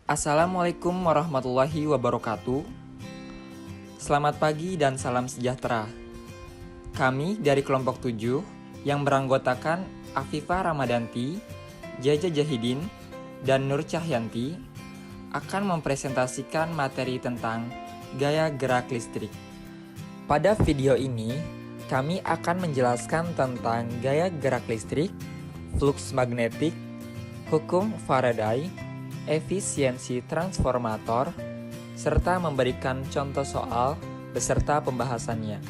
Assalamualaikum warahmatullahi wabarakatuh. Selamat pagi dan salam sejahtera. Kami dari kelompok 7 yang beranggotakan Afifah Ramadanti, Jaja Jahidin, dan Nur Cahyanti akan mempresentasikan materi tentang gaya gerak listrik. Pada video ini, kami akan menjelaskan tentang gaya gerak listrik, flux magnetik, hukum Faraday, efisiensi transformator, serta memberikan contoh soal beserta pembahasannya.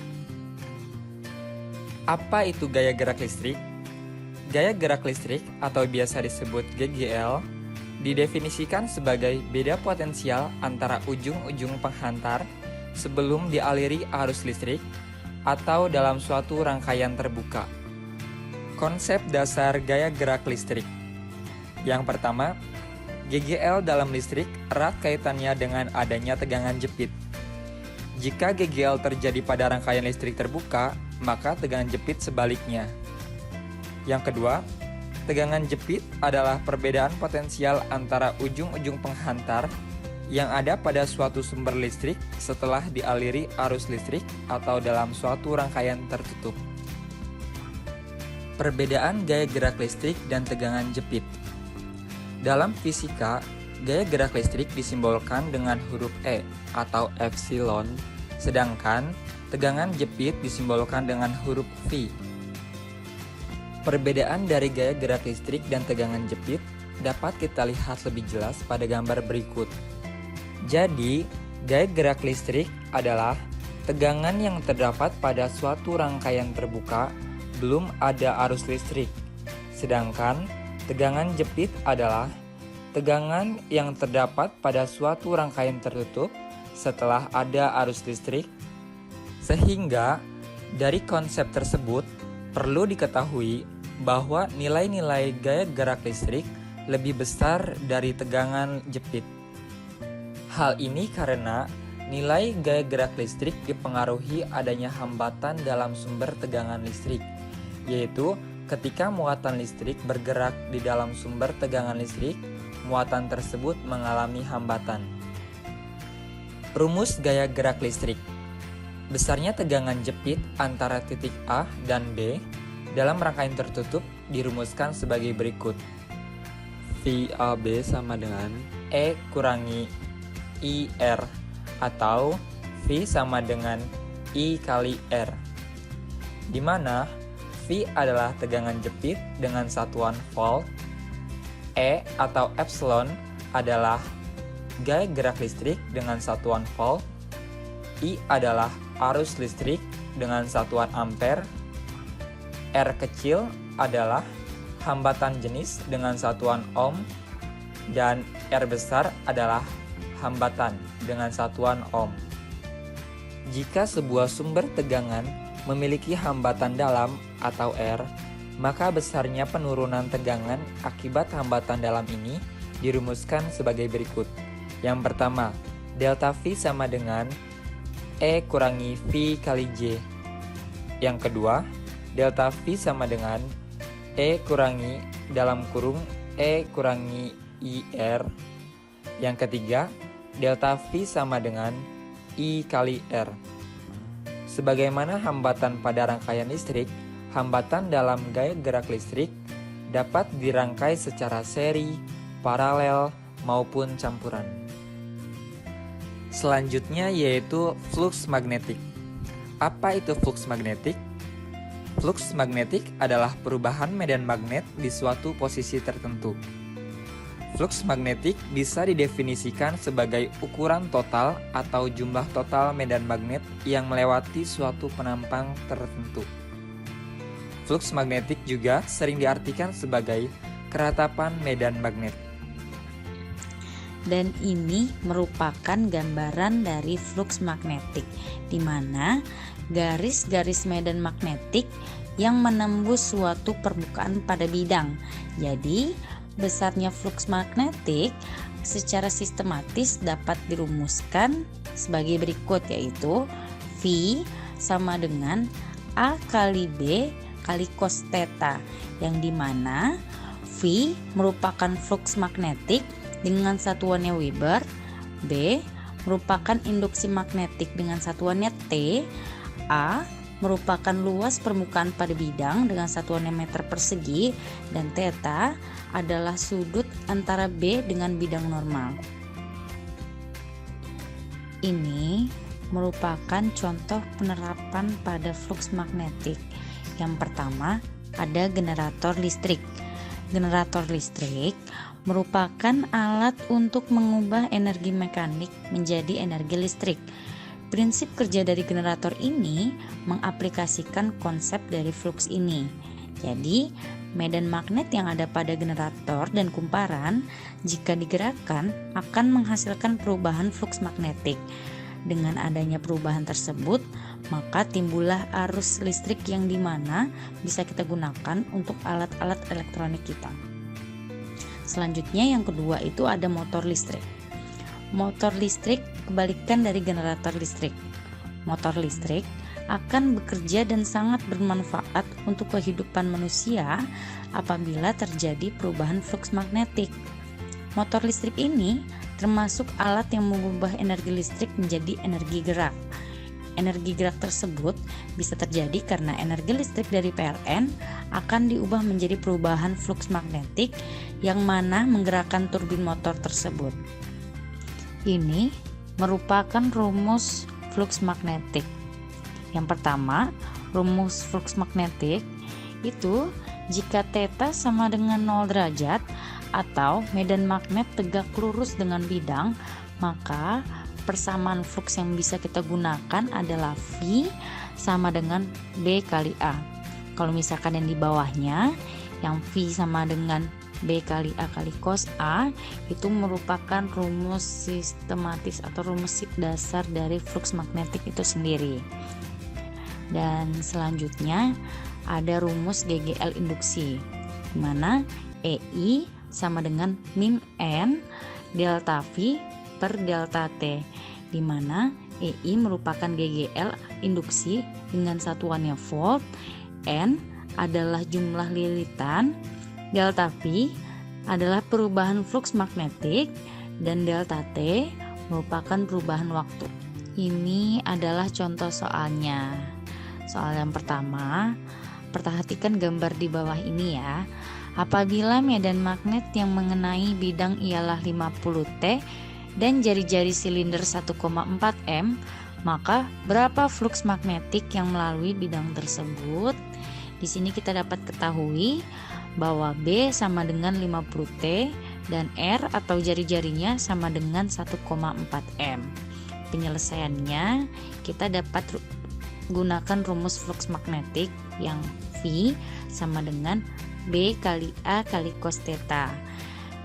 Apa itu gaya gerak listrik? Gaya gerak listrik atau biasa disebut GGL didefinisikan sebagai beda potensial antara ujung-ujung penghantar sebelum dialiri arus listrik atau dalam suatu rangkaian terbuka. Konsep dasar gaya gerak listrik. Yang pertama, GGL dalam listrik erat kaitannya dengan adanya tegangan jepit. Jika GGL terjadi pada rangkaian listrik terbuka, maka tegangan jepit sebaliknya. Yang kedua, tegangan jepit adalah perbedaan potensial antara ujung-ujung penghantar yang ada pada suatu sumber listrik setelah dialiri arus listrik atau dalam suatu rangkaian tertutup. Perbedaan gaya gerak listrik dan tegangan jepit. Dalam fisika, gaya gerak listrik disimbolkan dengan huruf E atau epsilon, sedangkan tegangan jepit disimbolkan dengan huruf V. Perbedaan dari gaya gerak listrik dan tegangan jepit dapat kita lihat lebih jelas pada gambar berikut. Jadi, gaya gerak listrik adalah tegangan yang terdapat pada suatu rangkaian terbuka belum ada arus listrik, sedangkan tegangan jepit adalah tegangan yang terdapat pada suatu rangkaian tertutup setelah ada arus listrik. Sehingga dari konsep tersebut perlu diketahui bahwa nilai-nilai gaya gerak listrik lebih besar dari tegangan jepit. Hal ini karena nilai gaya gerak listrik dipengaruhi adanya hambatan dalam sumber tegangan listrik, yaitu ketika muatan listrik bergerak di dalam sumber tegangan listrik, muatan tersebut mengalami hambatan. Rumus gaya gerak listrik. Besarnya tegangan jepit antara titik A dan B dalam rangkaian tertutup dirumuskan sebagai berikut. VAB sama dengan E kurangi IR atau V sama dengan I kali R, di mana V adalah tegangan jepit dengan satuan volt, E atau epsilon adalah gaya gerak listrik dengan satuan volt, I adalah arus listrik dengan satuan ampere, R kecil adalah hambatan jenis dengan satuan ohm, dan R besar adalah hambatan dengan satuan ohm. Jika sebuah sumber tegangan memiliki hambatan dalam atau R, maka besarnya penurunan tegangan akibat hambatan dalam ini dirumuskan sebagai berikut. Yang pertama, delta V sama dengan E kurangi V kali J. Yang kedua, delta V sama dengan E kurangi dalam kurung E kurangi IR. Yang ketiga, delta V sama dengan I kali R. Sebagaimana hambatan pada rangkaian listrik, hambatan dalam gaya gerak listrik dapat dirangkai secara seri, paralel, maupun campuran. Selanjutnya yaitu flux magnetik. Apa itu flux magnetik? Flux magnetik adalah perubahan medan magnet di suatu posisi tertentu. Flux magnetik bisa didefinisikan sebagai ukuran total atau jumlah total medan magnet yang melewati suatu penampang tertentu. Flux magnetik juga sering diartikan sebagai keratapan medan magnet. Dan ini merupakan gambaran dari flux magnetik, di mana garis-garis medan magnetik yang menembus suatu permukaan pada bidang. Jadi, besarnya flux magnetik secara sistematis dapat dirumuskan sebagai berikut, yaitu V sama dengan A kali B kali cos theta, yang dimana V merupakan flux magnetik dengan satuannya Weber. B. Merupakan induksi magnetik dengan satuannya T. A. Merupakan luas permukaan pada bidang dengan satuannya meter persegi, dan theta adalah sudut antara B dengan bidang normal. Ini merupakan contoh penerapan pada fluks magnetik. Yang pertama, ada generator listrik. Generator listrik merupakan alat untuk mengubah energi mekanik menjadi energi listrik. Prinsip kerja dari generator ini mengaplikasikan konsep dari fluks ini. Jadi, medan magnet yang ada pada generator dan kumparan jika digerakkan akan menghasilkan perubahan fluks magnetik. Dengan adanya perubahan tersebut, maka timbullah arus listrik yang dimana bisa kita gunakan untuk alat-alat elektronik kita. Selanjutnya yang kedua itu ada motor listrik. Motor listrik kebalikan dari generator listrik. Motor listrik akan bekerja dan sangat bermanfaat untuk kehidupan manusia apabila terjadi perubahan fluks magnetik. Motor listrik ini termasuk alat yang mengubah energi listrik menjadi energi gerak. Energi gerak tersebut bisa terjadi karena energi listrik dari PLN akan diubah menjadi perubahan fluks magnetik yang mana menggerakkan turbin motor tersebut. Ini merupakan rumus fluks magnetik. Yang pertama, rumus fluks magnetik itu jika theta sama dengan 0 derajat atau medan magnet tegak lurus dengan bidang, maka persamaan fluks yang bisa kita gunakan adalah V sama dengan B kali A. Kalau misalkan yang di bawahnya, yang V sama dengan B kali A kali cos A, itu merupakan rumus sistematis atau rumus dasar dari fluks magnetik itu sendiri. Dan selanjutnya ada rumus GGL induksi, di mana EI sama dengan min N delta V per delta T, di mana EI merupakan GGL induksi dengan satuannya volt, N adalah jumlah lilitan, delta V adalah perubahan fluks magnetik, dan delta T merupakan perubahan waktu. Ini adalah contoh soalnya. Soal yang pertama, perhatikan gambar di bawah ini ya. Apabila medan magnet yang mengenai bidang ialah 50 T dan jari-jari silinder 1,4 M, maka berapa fluks magnetik yang melalui bidang tersebut? Di sini kita dapat ketahui bahwa B sama dengan 50 T dan R atau jari-jarinya sama dengan 1,4 M. Penyelesaiannya kita dapat gunakan rumus fluks magnetik yang V sama dengan B kali A kali cos theta.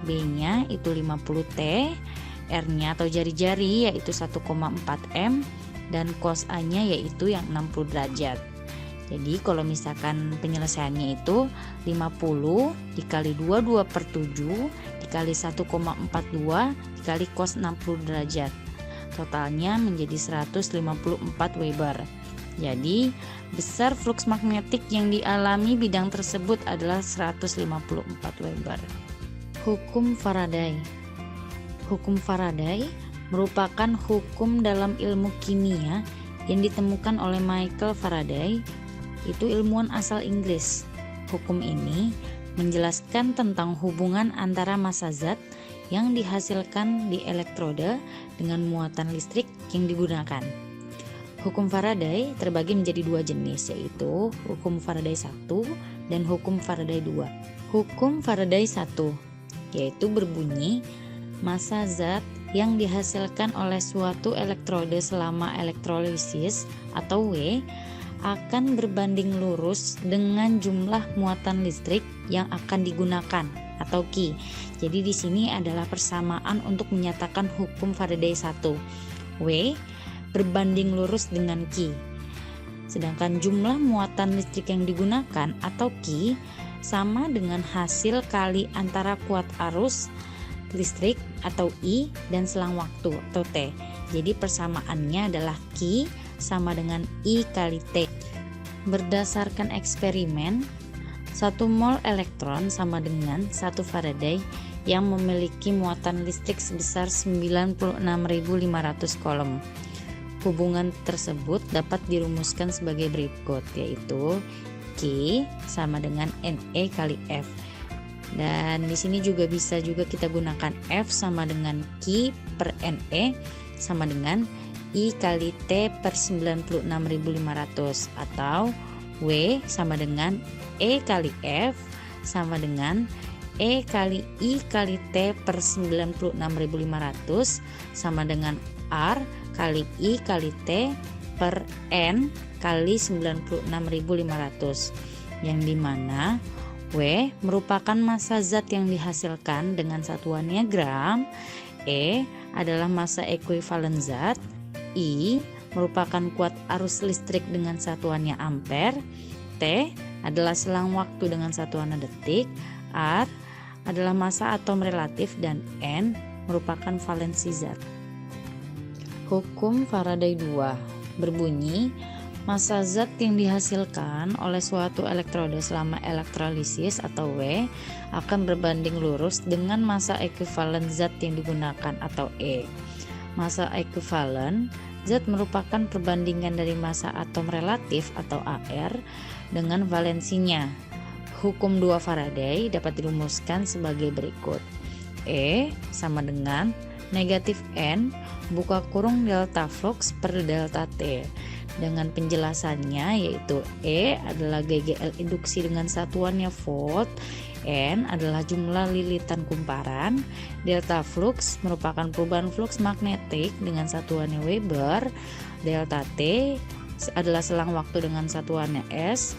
B-nya itu 50 T, R-nya atau jari-jari yaitu 1,4 M, dan cos A-nya yaitu yang 60 derajat. Jadi kalau misalkan penyelesaiannya itu 50 dikali 22 per 7 dikali 1,42 dikali cos 60 derajat. Totalnya menjadi 154 Weber. Jadi besar fluks magnetik yang dialami bidang tersebut adalah 154 Weber. Hukum Faraday. Hukum Faraday merupakan hukum dalam ilmu kimia yang ditemukan oleh Michael Faraday, itu ilmuwan asal Inggris. Hukum ini menjelaskan tentang hubungan antara massa zat yang dihasilkan di elektroda dengan muatan listrik yang digunakan. Hukum Faraday terbagi menjadi dua jenis, yaitu hukum Faraday 1 dan hukum Faraday 2. Hukum Faraday 1 yaitu berbunyi massa zat yang dihasilkan oleh suatu elektroda selama elektrolisis atau W akan berbanding lurus dengan jumlah muatan listrik yang akan digunakan atau Q. Jadi di sini adalah persamaan untuk menyatakan hukum Faraday 1. W berbanding lurus dengan Q. Sedangkan jumlah muatan listrik yang digunakan atau Q sama dengan hasil kali antara kuat arus listrik atau I dan selang waktu atau T. Jadi persamaannya adalah Q sama dengan I kali T. Berdasarkan eksperimen, 1 mol elektron sama dengan 1 Faraday yang memiliki muatan listrik sebesar 96.500 coulomb. Hubungan tersebut dapat dirumuskan sebagai berikut, yaitu Q sama dengan Ne kali F. Dan di sini juga bisa kita gunakan F sama dengan Q per Ne sama dengan I kali T per 96.500, atau W sama dengan E kali F sama dengan E kali I kali T per 96.500 sama dengan R kali I kali T per N kali 96.500, yang dimana W merupakan massa zat yang dihasilkan dengan satuannya gram, E adalah massa ekuivalen zat, I merupakan kuat arus listrik dengan satuannya ampere, T adalah selang waktu dengan satuannya detik, R adalah massa atom relatif, dan N merupakan valensi zat. Hukum Faraday 2 berbunyi, massa zat yang dihasilkan oleh suatu elektroda selama elektrolisis atau W akan berbanding lurus dengan massa ekuivalen zat yang digunakan atau E. Massa ekuivalen zat merupakan perbandingan dari massa atom relatif atau AR dengan valensinya. Hukum 2 Faraday dapat dirumuskan sebagai berikut. E sama dengan negatif N buka kurung delta flux per delta T, dengan penjelasannya yaitu E adalah GGL induksi dengan satuannya volt, N adalah jumlah lilitan kumparan, delta flux merupakan perubahan flux magnetik dengan satuannya Weber, delta T adalah selang waktu dengan satuannya S.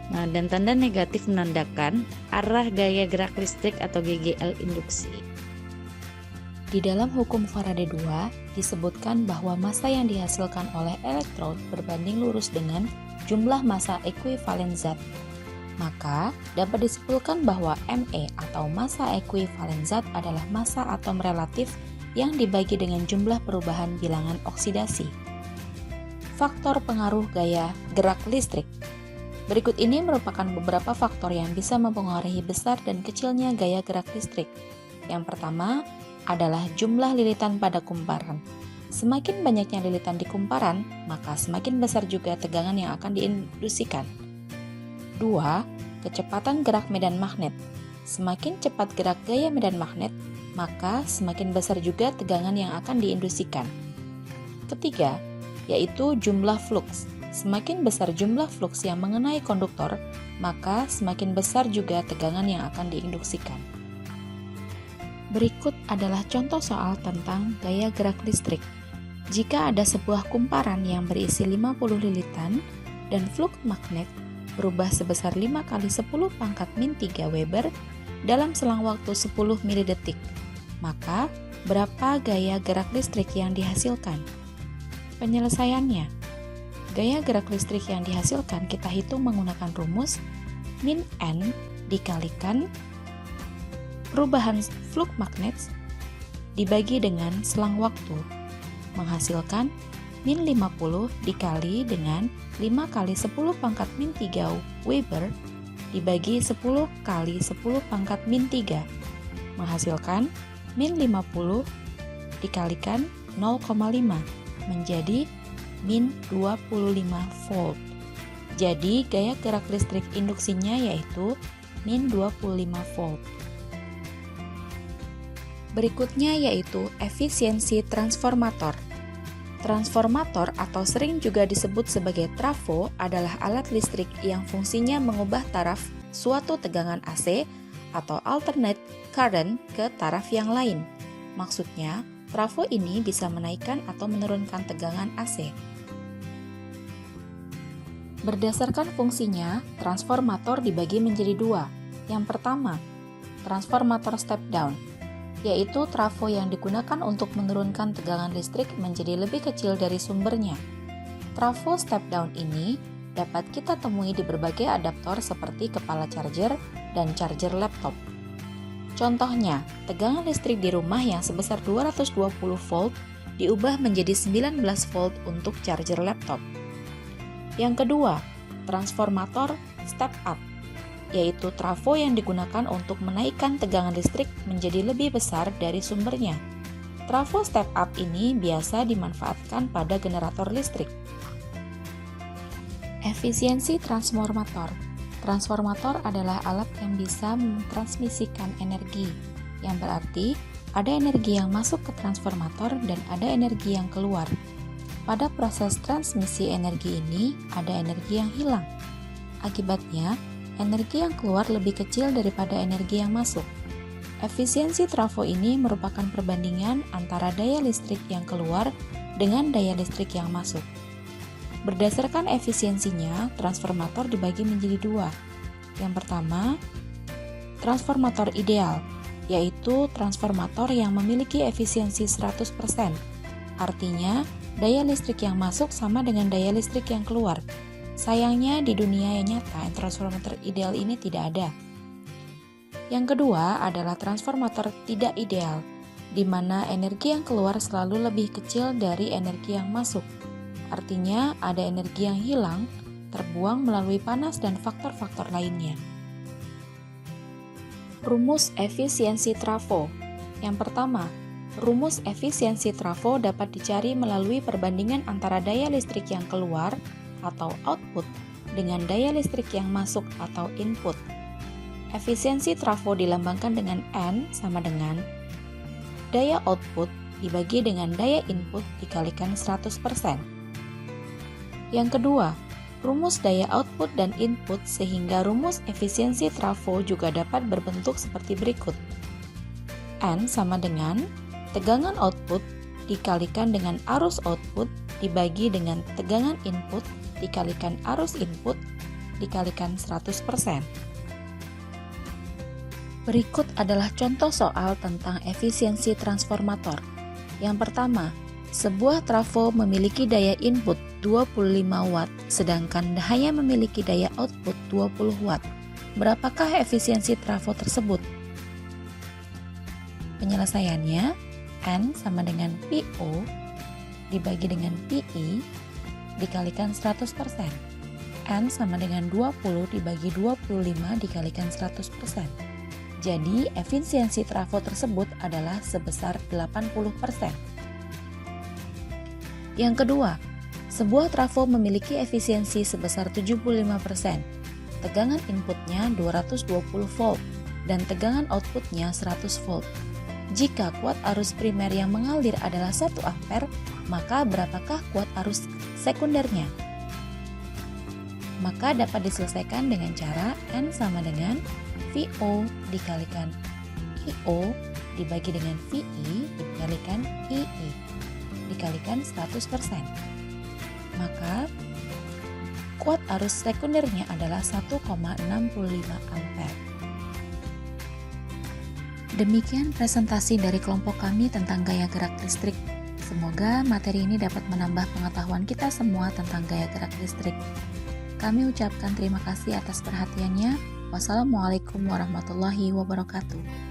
Dan tanda negatif menandakan arah gaya gerak listrik atau GGL induksi. Di dalam hukum Faraday 2 disebutkan bahwa massa yang dihasilkan oleh elektron berbanding lurus dengan jumlah massa ekuivalen zat. Maka dapat disimpulkan bahwa Me atau massa ekuivalen zat adalah massa atom relatif yang dibagi dengan jumlah perubahan bilangan oksidasi. Faktor pengaruh gaya gerak listrik. Berikut ini merupakan beberapa faktor yang bisa mempengaruhi besar dan kecilnya gaya gerak listrik. Yang pertama adalah jumlah lilitan pada kumparan. Semakin banyaknya lilitan di kumparan, maka semakin besar juga tegangan yang akan diinduksikan. 2. Kecepatan gerak medan magnet. Semakin cepat gerak gaya medan magnet, maka semakin besar juga tegangan yang akan diinduksikan. Ketiga, yaitu jumlah flux. Semakin besar jumlah flux yang mengenai konduktor, maka semakin besar juga tegangan yang akan diinduksikan. Berikut adalah contoh soal tentang gaya gerak listrik. Jika ada sebuah kumparan yang berisi 50 lilitan dan flux magnet berubah sebesar 5 kali 10 pangkat min 3 Weber dalam selang waktu 10 milidetik, maka berapa gaya gerak listrik yang dihasilkan? Penyelesaiannya, gaya gerak listrik yang dihasilkan kita hitung menggunakan rumus min N dikalikan perubahan flux magnet dibagi dengan selang waktu, menghasilkan min 50 dikali dengan 5 kali 10 pangkat min 3 Weber dibagi 10 kali 10 pangkat min 3, menghasilkan min 50 dikalikan 0,5 menjadi min 25 volt. Jadi gaya gerak listrik induksinya yaitu min 25 volt. Berikutnya yaitu efisiensi transformator. Transformator atau sering juga disebut sebagai trafo adalah alat listrik yang fungsinya mengubah taraf suatu tegangan AC atau alternate current ke taraf yang lain. Maksudnya, trafo ini bisa menaikkan atau menurunkan tegangan AC. Berdasarkan fungsinya, transformator dibagi menjadi dua. Yang pertama, transformator step down, yaitu trafo yang digunakan untuk menurunkan tegangan listrik menjadi lebih kecil dari sumbernya. Trafo step down ini dapat kita temui di berbagai adaptor seperti kepala charger dan charger laptop. Contohnya, tegangan listrik di rumah yang sebesar 220 volt diubah menjadi 19 volt untuk charger laptop. Yang kedua, transformator step up, yaitu trafo yang digunakan untuk menaikkan tegangan listrik menjadi lebih besar dari sumbernya. Trafo step up ini biasa dimanfaatkan pada generator listrik. Efisiensi transformator. Transformator adalah alat yang bisa mentransmisikan energi, yang berarti ada energi yang masuk ke transformator dan ada energi yang keluar. Pada proses transmisi energi ini, ada energi yang hilang. Akibatnya, energi yang keluar lebih kecil daripada energi yang masuk. Efisiensi trafo ini merupakan perbandingan antara daya listrik yang keluar dengan daya listrik yang masuk. Berdasarkan efisiensinya, transformator dibagi menjadi dua. Yang pertama, transformator ideal, yaitu transformator yang memiliki efisiensi 100%. Artinya, daya listrik yang masuk sama dengan daya listrik yang keluar. Sayangnya di dunia yang nyata, transformator ideal ini tidak ada. Yang kedua adalah transformator tidak ideal, di mana energi yang keluar selalu lebih kecil dari energi yang masuk. Artinya ada energi yang hilang, terbuang melalui panas dan faktor-faktor lainnya. Rumus efisiensi trafo. Yang pertama, rumus efisiensi trafo dapat dicari melalui perbandingan antara daya listrik yang keluar atau output dengan daya listrik yang masuk atau input. Efisiensi trafo dilambangkan dengan N sama dengan daya output dibagi dengan daya input dikalikan 100%. Yang kedua, rumus daya output dan input sehingga rumus efisiensi trafo juga dapat berbentuk seperti berikut. N sama dengan tegangan output dikalikan dengan arus output dibagi dengan tegangan input dikalikan arus input dikalikan 100%. Berikut adalah contoh soal tentang efisiensi transformator. Yang pertama, sebuah trafo memiliki daya input 25 watt sedangkan hanya memiliki daya output 20 watt. Berapakah efisiensi trafo tersebut? Penyelesaiannya, N sama dengan PO dibagi dengan PI dikalikan 100%. N sama dengan 20 dibagi 25 dikalikan 100%. Jadi, efisiensi trafo tersebut adalah sebesar 80%. Yang kedua, sebuah trafo memiliki efisiensi sebesar 75%. Tegangan inputnya 220 volt dan tegangan outputnya 100 volt. Jika kuat arus primer yang mengalir adalah 1 ampere, maka berapakah kuat arus sekundernya? Maka dapat diselesaikan dengan cara N sama dengan VO dikalikan IO dibagi dengan VI dikalikan II dikalikan 100%. Maka kuat arus sekundernya adalah 1,65 ampere. Demikian presentasi dari kelompok kami tentang gaya gerak listrik. Semoga materi ini dapat menambah pengetahuan kita semua tentang gaya gerak listrik. Kami ucapkan terima kasih atas perhatiannya. Wassalamualaikum warahmatullahi wabarakatuh.